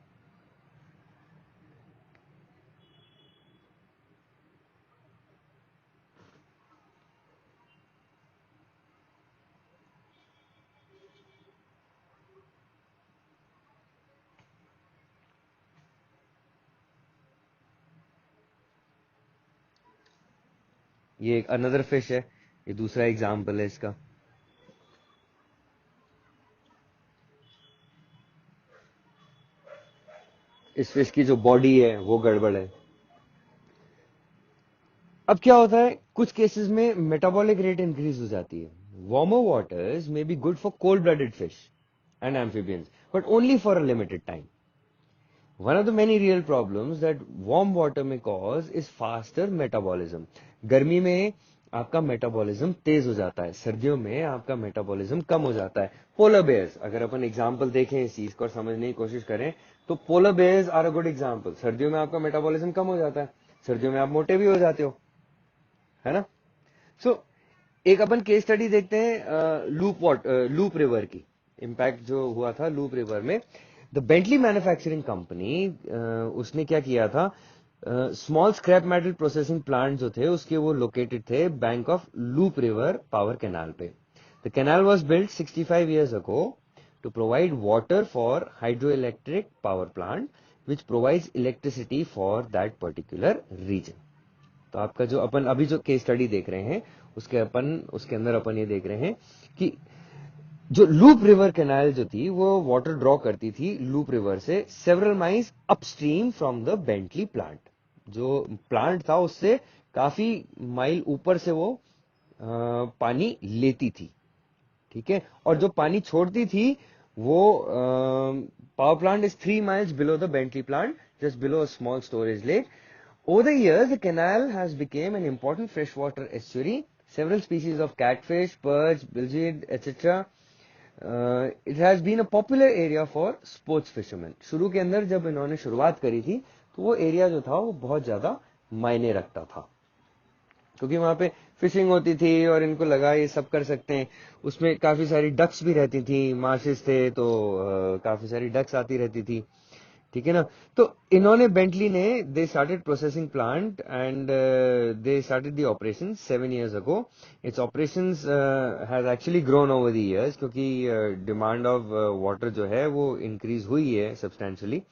ये एक अनदर फिश है, ये दूसरा एग्जाम्पल है इसका। इस फिश की जो बॉडी है वो गड़बड़ है। अब क्या होता है कुछ केसेस में मेटाबॉलिक रेट इंक्रीज हो जाती है। Warmer waters may be good for cold blooded fish and amphibians, but only for a limited time. One of the many real problems that warm water may cause is faster metabolism. गर्मी में आपका metabolism तेज हो जाता है, सर्दियों में आपका metabolism कम हो जाता है। पोलर बेयर्स, अगर अपन एग्जांपल देखें इस चीज को और समझने की कोशिश करें तो polar bears are a good example. सर्दियों में आपका मेटाबॉलिज्म कम हो जाता है, सर्दियों में आप मोटे भी हो जाते हो, है ना? सो एक अपन केस स्टडी देखते हैं लूप रिवर की। इम्पैक्ट जो हुआ था लूप रिवर में, द बेंटली मैन्युफैक्चरिंग कंपनी, उसने क्या किया था, small scrap metal processing plant जो थे उसके वो लोकेटेड थे bank of Loop river power canal पे. The canal was built 65 years ago to provide water for hydroelectric power plant which provides electricity for that particular region. तो आपका जो अपन अभी जो केस स्टडी देख रहे हैं उसके अंदर अपन ये देख रहे हैं कि जो लूप रिवर कैनाल जो थी वो वाटर ड्रॉ करती थी लूप रिवर से several miles upstream from the Bentley plant. जो प्लांट था उससे काफी माइल ऊपर से वो पानी लेती थी. ठीक है, और जो पानी छोड़ती थी वो power plant is 3 miles below the Bentley plant, just below a small storage lake. Over the years, the canal has become an important freshwater estuary. Several species of catfish, perch, bilgeid, etc. It has been a popular area for sports fishermen. शुरू के अंदर जब इन्होंने शुरुआत करी थी तो वो एरिया जो था वो बहुत ज्यादा मायने रखता था, क्योंकि वहां पे फिशिंग होती थी और इनको लगा ये सब कर सकते हैं. उसमें काफी सारी डक्स भी रहती थी, मार्शेस थे तो काफी सारी डक्स आती रहती थी. ठीक है ना. तो इन्होंने बेंटली ने they started processing plant and they started the operation 7 years ago. Its operations has actually grown over the years, क्योंकि डिमांड ऑफ वाटर जो है वो इंक्रीज हुई है substantially.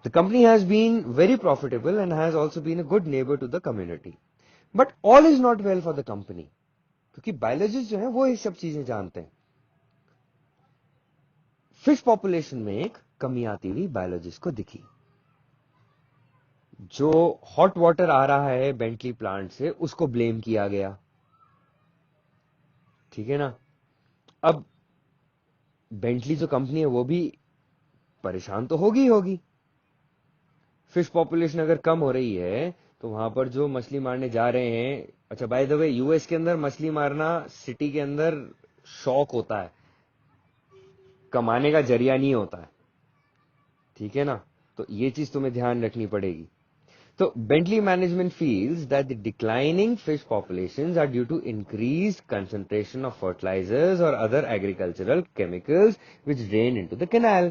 The company has been very profitable and has also been a good neighbour to the community. But all is not well for the company, क्योंकि biologist जो है वो ये सब चीजें जानते हैं. फिश पॉपुलेशन में एक कमी आती हुई बायोलॉजिस्ट को दिखी. जो हॉट वाटर आ रहा है बेंटली प्लांट से उसको ब्लेम किया गया. ठीक है ना. अब बेंटली जो कंपनी है वो भी परेशान तो होगी होगी. फिश पॉपुलेशन अगर कम हो रही है तो वहां पर जो मछली मारने जा रहे हैं, अच्छा बाय द वे यूएस के अंदर मछली मारना सिटी के अंदर शौक होता है, कमाने का जरिया नहीं होता है. ठीक है ना. तो ये चीज तुम्हें ध्यान रखनी पड़ेगी. So Bentley management feels that the declining fish populations are due to increased concentration of fertilizers or other agricultural chemicals which drain into the canal.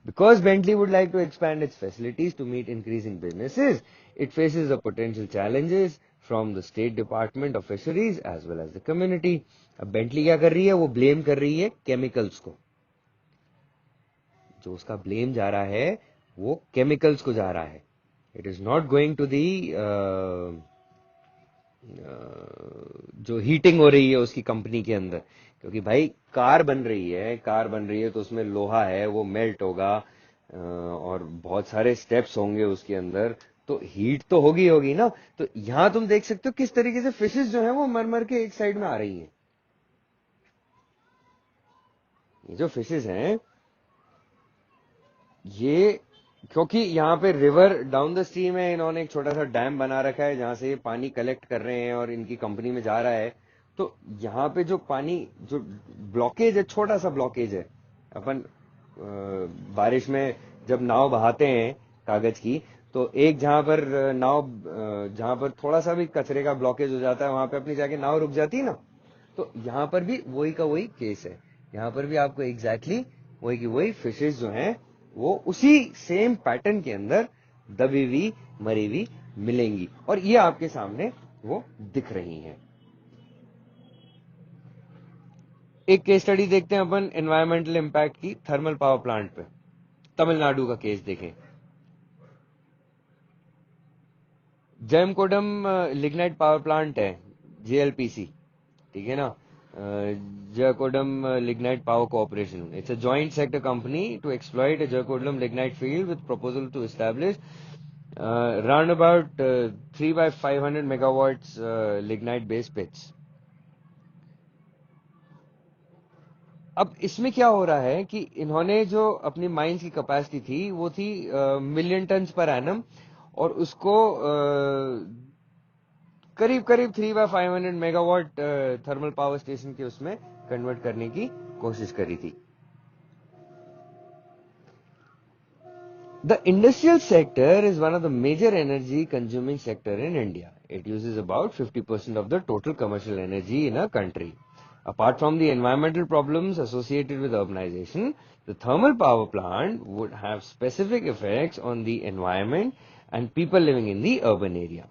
Because Bentley would like to expand its facilities to meet increasing businesses, it faces the potential challenges from the State Department of Fisheries as well as the community. अब Bentley क्या कर रही है, वो blame कर रही है chemicals को. जो उसका blame जा रहा है वो chemicals को जा रहा है. It is not going to the जो हीटिंग हो रही है उसकी कंपनी के अंदर, क्योंकि भाई कार बन रही है तो उसमें लोहा है वो मेल्ट होगा और बहुत सारे स्टेप्स होंगे उसके अंदर, तो हीट तो होगी होगी ना. तो यहां तुम देख सकते हो किस तरीके से फिशेस जो है वो मर मर के एक साइड में आ रही हैं. ये जो फिशेस हैं ये, क्योंकि यहाँ पे रिवर डाउन द स्ट्रीम है, इन्होंने एक छोटा सा डैम बना रखा है जहां से ये पानी कलेक्ट कर रहे हैं और इनकी कंपनी में जा रहा है. तो यहाँ पे जो पानी जो ब्लॉकेज है, छोटा सा ब्लॉकेज है. अपन बारिश में जब नाव बहाते हैं कागज की, तो एक जहां पर जहां पर थोड़ा सा भी कचरे का ब्लॉकेज हो जाता है वहां पे अपनी जाके नाव रुक जाती है ना. तो यहाँ पर भी वही का वही केस है. यहाँ पर भी आपको एग्जैक्टली वही की वही फिशेस जो हैं वो उसी सेम पैटर्न के अंदर दबी हुई मरी हुई मिलेंगी, और ये आपके सामने वो दिख रही हैं. एक केस स्टडी देखते हैं अपन एनवायरमेंटल इंपैक्ट की थर्मल पावर प्लांट पे. तमिलनाडु का केस देखें. जयमकोडम लिग्नाइट पावर प्लांट है, जेएलपीसी. ठीक है ना. Zirconium Lignite Power Corporation. It's a joint sector company to exploit a zirconium lignite field with proposal to establish round about 3 by 500 megawatts lignite based pits. अब इसमें क्या हो रहा है कि इन्होंने जो अपनी माइंस की कैपेसिटी थी वो थी मिलियन टन्स पर एनम, और उसको करीब करीब 3 by 500 megawatt thermal power station के उसमें कन्वर्ट करने की कोशिश करी थी. The industrial sector is one of the major energy consuming sector in India. It uses about 50% of the total commercial energy in a country. Apart from the environmental problems associated with urbanization, the thermal power plant would have specific effects on the environment and people living in the urban area.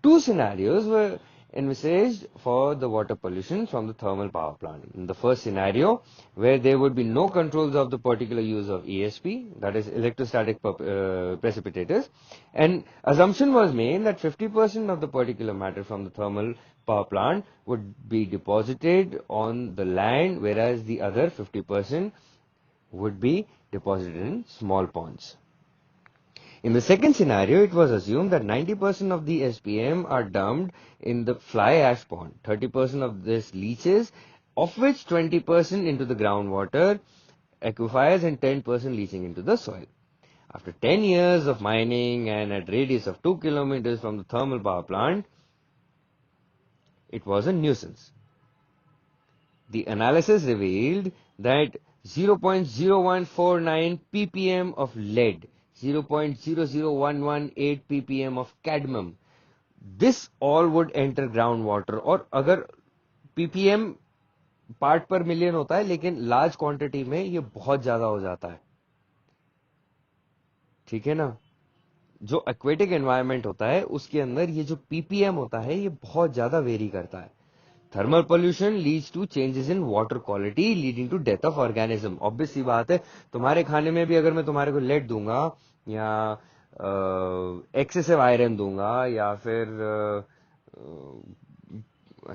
Two scenarios were envisaged for the water pollution from the thermal power plant. In the first scenario, where there would be no controls of the particular use of ESP, that is electrostatic precipitators, and assumption was made that 50% of the particulate matter from the thermal power plant would be deposited on the land, whereas the other 50% would be deposited in small ponds. In the second scenario, it was assumed that 90% of the SPM are dumped in the fly ash pond, 30% of this leaches, of which 20% into the groundwater aquifers and 10% leaching into the soil. After 10 years of mining and at radius of 2 kilometers from the thermal power plant, it was a nuisance. The analysis revealed that 0.0149 ppm of lead, 0.00118 ppm of cadmium, this all would enter groundwater. और अगर ppm part पर million होता है, लेकिन large quantity में ये बहुत ज्यादा हो जाता है, ठीक है ना। जो एक्वेटिक एनवायरनमेंट होता है उसके अंदर ये जो ppm होता है ये बहुत ज्यादा वेरी करता है. Thermal pollution leads to changes in water quality leading to death of organism. Obvious सी बात है, तुम्हारे खाने में भी अगर मैं तुम्हारे को लेड दूंगा या एक्सेसिव आयरन दूंगा या फिर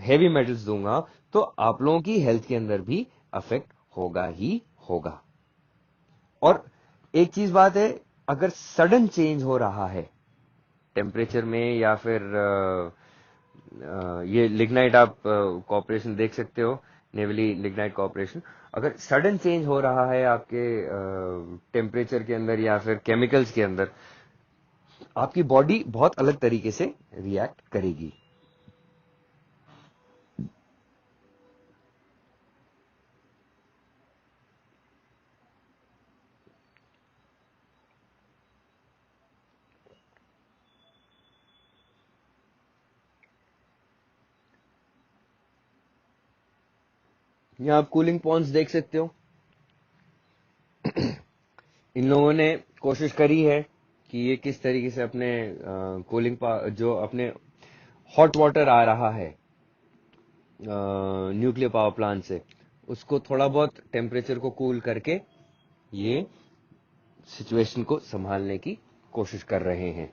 हेवी मेटल्स दूंगा, तो आप लोगों की हेल्थ के अंदर भी अफेक्ट होगा ही होगा. और एक चीज बात है, अगर सडन चेंज हो रहा है टेम्परेचर में या फिर ये लिग्नाइट आप कॉर्पोरेशन देख सकते हो, नेवली लिग्नाइट कॉर्पोरेशन, अगर सडन चेंज हो रहा है आपके टेम्परेचर के अंदर या फिर केमिकल्स के अंदर, आपकी बॉडी बहुत अलग तरीके से रिएक्ट करेगी. यहाँ आप कूलिंग पॉन्ड्स देख सकते हो. इन लोगों ने कोशिश करी है कि ये किस तरीके से अपने कूलिंग जो अपने हॉट वाटर आ रहा है न्यूक्लियर पावर प्लांट से, उसको थोड़ा बहुत टेम्परेचर को कूल करके ये सिचुएशन को संभालने की कोशिश कर रहे हैं.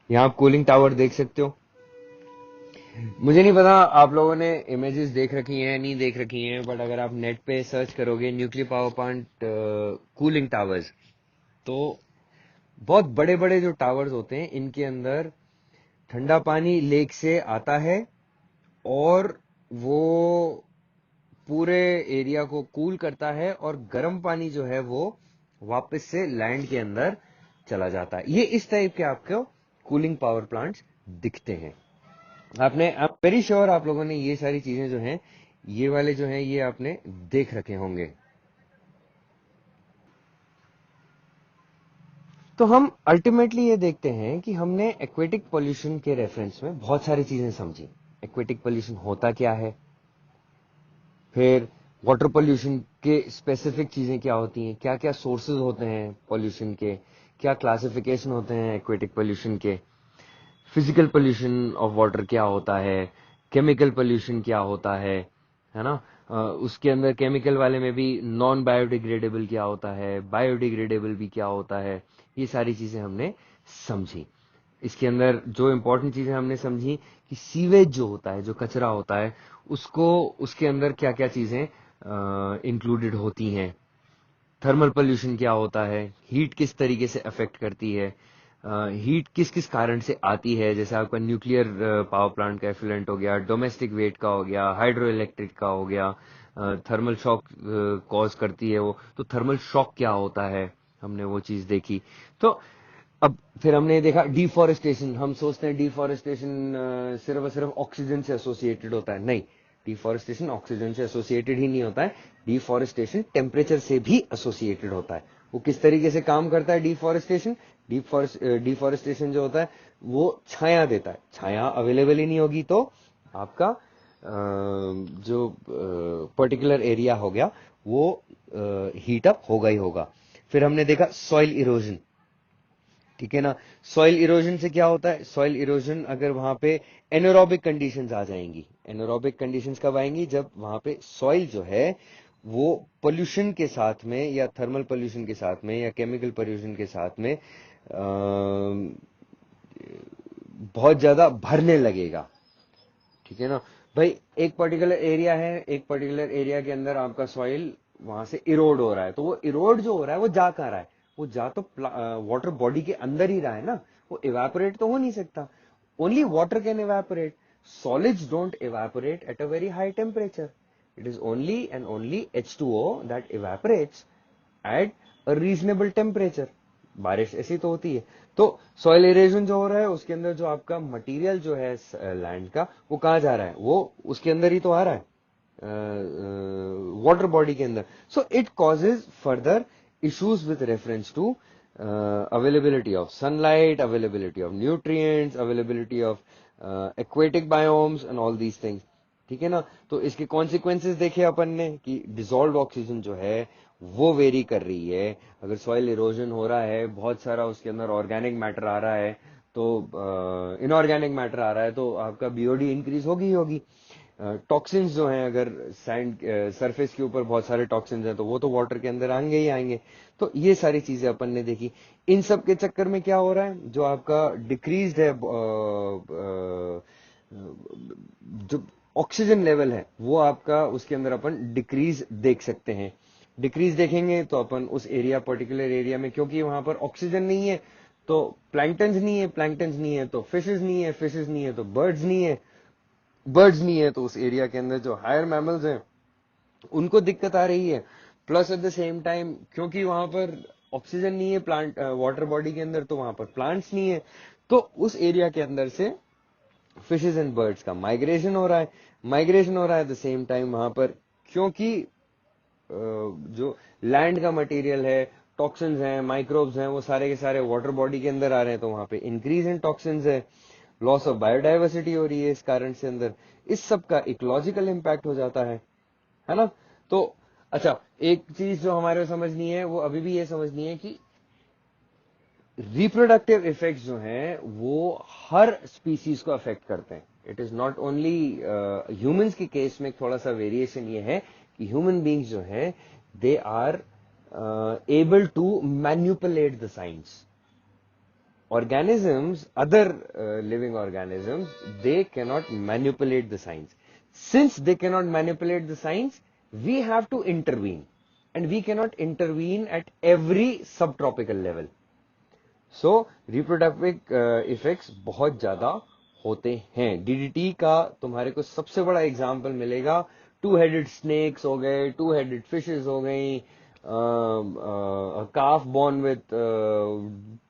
यहाँ आप कूलिंग टावर देख सकते हो. मुझे नहीं पता आप लोगों ने इमेजेस देख रखी हैं नहीं देख रखी हैं, बट अगर आप नेट पे सर्च करोगे nuclear power plant cooling towers, तो बहुत बड़े बड़े जो टावर्स होते हैं इनके अंदर ठंडा पानी लेक से आता है और वो पूरे एरिया को कूल करता है और गर्म पानी जो है वो वापस से लैंड के अंदर चला जाता है. ये इस टाइप के आपको कूलिंग पावर प्लांट्स दिखते हैं. आपने आप वेरी श्योर आप लोगों ने ये सारी चीजें जो हैं ये वाले जो हैं ये आपने देख रखे होंगे. तो हम अल्टीमेटली ये देखते हैं कि हमने एक्वेटिक पोल्यूशन के रेफरेंस में बहुत सारी चीजें समझी. एक्वेटिक पोल्यूशन होता क्या है, फिर वाटर पोल्यूशन के स्पेसिफिक चीजें क्या होती हैं, क्या क्या सोर्सेज होते हैं पोल्यूशन के, क्या क्लासिफिकेशन होते हैं एक्वेटिक पोल्यूशन के, फिजिकल पोल्यूशन ऑफ वाटर क्या होता है, केमिकल पोल्यूशन क्या होता है ना. उसके अंदर केमिकल वाले में भी नॉन बायोडिग्रेडेबल क्या होता है, बायोडिग्रेडेबल भी क्या होता है, ये सारी चीजें हमने समझी. इसके अंदर जो इम्पोर्टेंट चीजें हमने समझी कि सीवेज जो होता है, जो कचरा होता है, उसको उसके अंदर क्या क्या चीजें इंक्लूडेड होती हैं, थर्मल पोल्यूशन क्या होता है, हीट किस तरीके से अफेक्ट करती है, हीट किस किस कारण से आती है, जैसे आपका न्यूक्लियर पावर प्लांट का एफिलेंट हो गया, डोमेस्टिक वेट का हो गया, हाइड्रो इलेक्ट्रिक का हो गया, थर्मल शॉक कॉज करती है वो, तो थर्मल शॉक क्या होता है, हमने वो चीज देखी. तो अब फिर हमने देखा डिफॉरेस्टेशन। हम सोचते हैं डिफॉरेस्टेशन सिर्फ और सिर्फ ऑक्सीजन से एसोसिएटेड होता है। नहीं, डिफॉरेस्टेशन ऑक्सीजन से एसोसिएटेड ही नहीं होता है, डिफॉरेस्टेशन टेम्परेचर से भी एसोसिएटेड होता है। वो किस तरीके से काम करता है डिफॉरेस्टेशन? डिफॉरेस्टेशन जो होता है वो छाया देता है। छाया अवेलेबल ही नहीं होगी तो आपका जो पर्टिकुलर एरिया हो गया वो हीट अप होगा ही होगा। फिर हमने देखा सॉइल इरोजन। ठीक है ना? सॉइल इरोजन से क्या होता है? सॉइल इरोजन अगर वहां पे एनारोबिक कंडीशंस आ जाएंगी। एनारोबिक कंडीशंस कब आएंगी? जब वहां पे सॉइल जो है वो पोल्यूशन के साथ में या थर्मल पोल्यूशन के साथ में या केमिकल पोल्यूशन के साथ में बहुत ज्यादा भरने लगेगा। ठीक है ना भाई? एक पर्टिकुलर एरिया है, एक पर्टिकुलर एरिया के अंदर आपका सॉइल वहां से इरोड हो रहा है, तो वो इरोड जो हो रहा है वो जा कहाँ रहा है? वो जा तो वाटर बॉडी के अंदर ही रहा है ना, वो इवेपोरेट तो हो नहीं सकता। Only water can evaporate. Solids don't evaporate at a very high temperature. It is only and only H2O that evaporates at a reasonable temperature. बारिश ऐसी तो होती है। तो सॉइल इरेजन जो हो रहा है उसके अंदर जो आपका मटेरियल जो है लैंड का, वो कहाँ जा रहा है? वो उसके अंदर ही तो आ रहा है, वाटर बॉडी के अंदर। So it causes further issues with reference to availability of sunlight, availability of nutrients, availability of aquatic biomes and all these things. ठीक है ना? तो इसके कॉन्सिक्वेंसेस देखे अपन ने कि डिसॉल्व ऑक्सीजन जो है वो वेरी कर रही है। अगर सॉइल इरोजन हो रहा है, बहुत सारा उसके अंदर ऑर्गेनिक मैटर आ रहा है, तो इनऑर्गेनिक मैटर आ रहा है, तो आपका बीओडी इंक्रीज होगी ही होगी। टॉक्सिन्स जो हैं, अगर सैंड सरफेस के ऊपर बहुत सारे टॉक्सिन्स हैं तो वो तो वाटर के अंदर आएंगे ही आएंगे। तो ये सारी चीजें अपन ने देखी। इन सब के चक्कर में क्या हो रहा है? जो आपका डिक्रीज्ड है जो ऑक्सीजन लेवल है वो आपका उसके अंदर अपन डिक्रीज देख सकते हैं। डिक्रीज देखेंगे तो अपन उस एरिया, पर्टिकुलर एरिया में, क्योंकि वहां पर ऑक्सीजन नहीं है तो प्लैंक्टन्स नहीं है, प्लैंक्टन्स नहीं है तो फिशेस नहीं है, फिशेस नहीं है तो बर्ड्स नहीं है, बर्ड्स नहीं है तो उस एरिया के अंदर जो हायर मैमल्स हैं उनको दिक्कत आ रही है। Plus at the same time क्योंकि वहां पर ऑक्सीजन नहीं है प्लांट वाटर बॉडी के अंदर, तो वहां पर प्लांट्स नहीं है, तो उस एरिया के अंदर से फिशेस एंड बर्ड्स का माइग्रेशन हो रहा है। माइग्रेशन हो रहा है एट द सेम टाइम वहां पर, क्योंकि जो लैंड का मटेरियल है, टॉक्सिन्स हैं, माइक्रोब्स हैं, वो सारे के सारे वाटर बॉडी के अंदर आ रहे हैं, तो वहां पे इंक्रीज इन टॉक्सिन्स है। लॉस ऑफ बायोडाइवर्सिटी हो रही है इस कारण से अंदर। इस सब का इकोलॉजिकल इम्पैक्ट हो जाता है ना? तो अच्छा, एक चीज जो हमारे को समझनी है वो अभी भी ये समझनी है कि रिप्रोडक्टिव इफेक्ट्स जो हैं वो हर स्पीसीज को अफेक्ट करते हैं। It is not only humans के केस में थोड़ा सा वेरिएशन ये है कि ह्यूमन बींग्स जो है they are able to manipulate the science. Organisms, other living organisms, they cannot manipulate the science. Since they cannot manipulate the science, we have to intervene. And we cannot intervene at every subtropical level. So reproductive effects बहुत ज्यादा होते हैं। DDT का तुम्हारे को सबसे बड़ा example मिलेगा, टू हेडेड स्नेक्स हो गए, टू हेडेड फिशेस हो गई, काफ बॉर्न विथ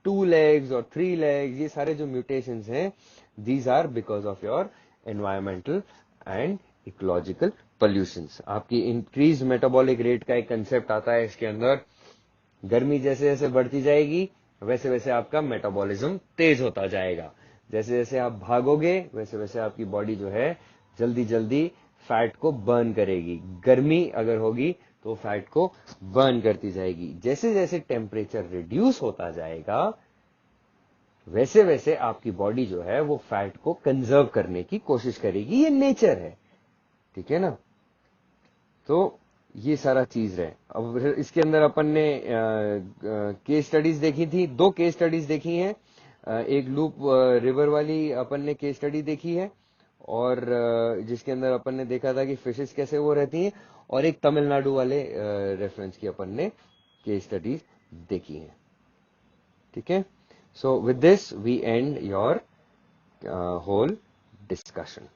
2 legs और 3 legs, ये सारे जो म्यूटेशंस हैं these are because of your environmental and ecological pollutions. आपकी इंक्रीज मेटाबॉलिक रेट का एक कंसेप्ट आता है इसके अंदर। गर्मी जैसे जैसे बढ़ती जाएगी वैसे वैसे आपका मेटाबॉलिज्म तेज होता जाएगा। जैसे जैसे आप भागोगे वैसे वैसे आपकी बॉडी जो है जल्दी जल्दी फैट को बर्न करेगी। गर्मी अगर होगी तो फैट को बर्न करती जाएगी। जैसे जैसे टेम्परेचर रिड्यूस होता जाएगा वैसे वैसे आपकी बॉडी जो है वो फैट को कंजर्व करने की कोशिश करेगी। ये नेचर है। ठीक है ना? तो ये सारा चीज है। अब इसके अंदर अपन ने केस स्टडीज देखी थी, 2 केस स्टडीज देखी हैं। एक लूप रिवर वाली अपन ने केस स्टडी देखी है, और जिसके अंदर अपन ने देखा था कि फिशेस कैसे वो रहती हैं, और एक तमिलनाडु वाले रेफरेंस की अपन ने केस स्टडीज देखी हैं। ठीक है? So with this we end your whole discussion.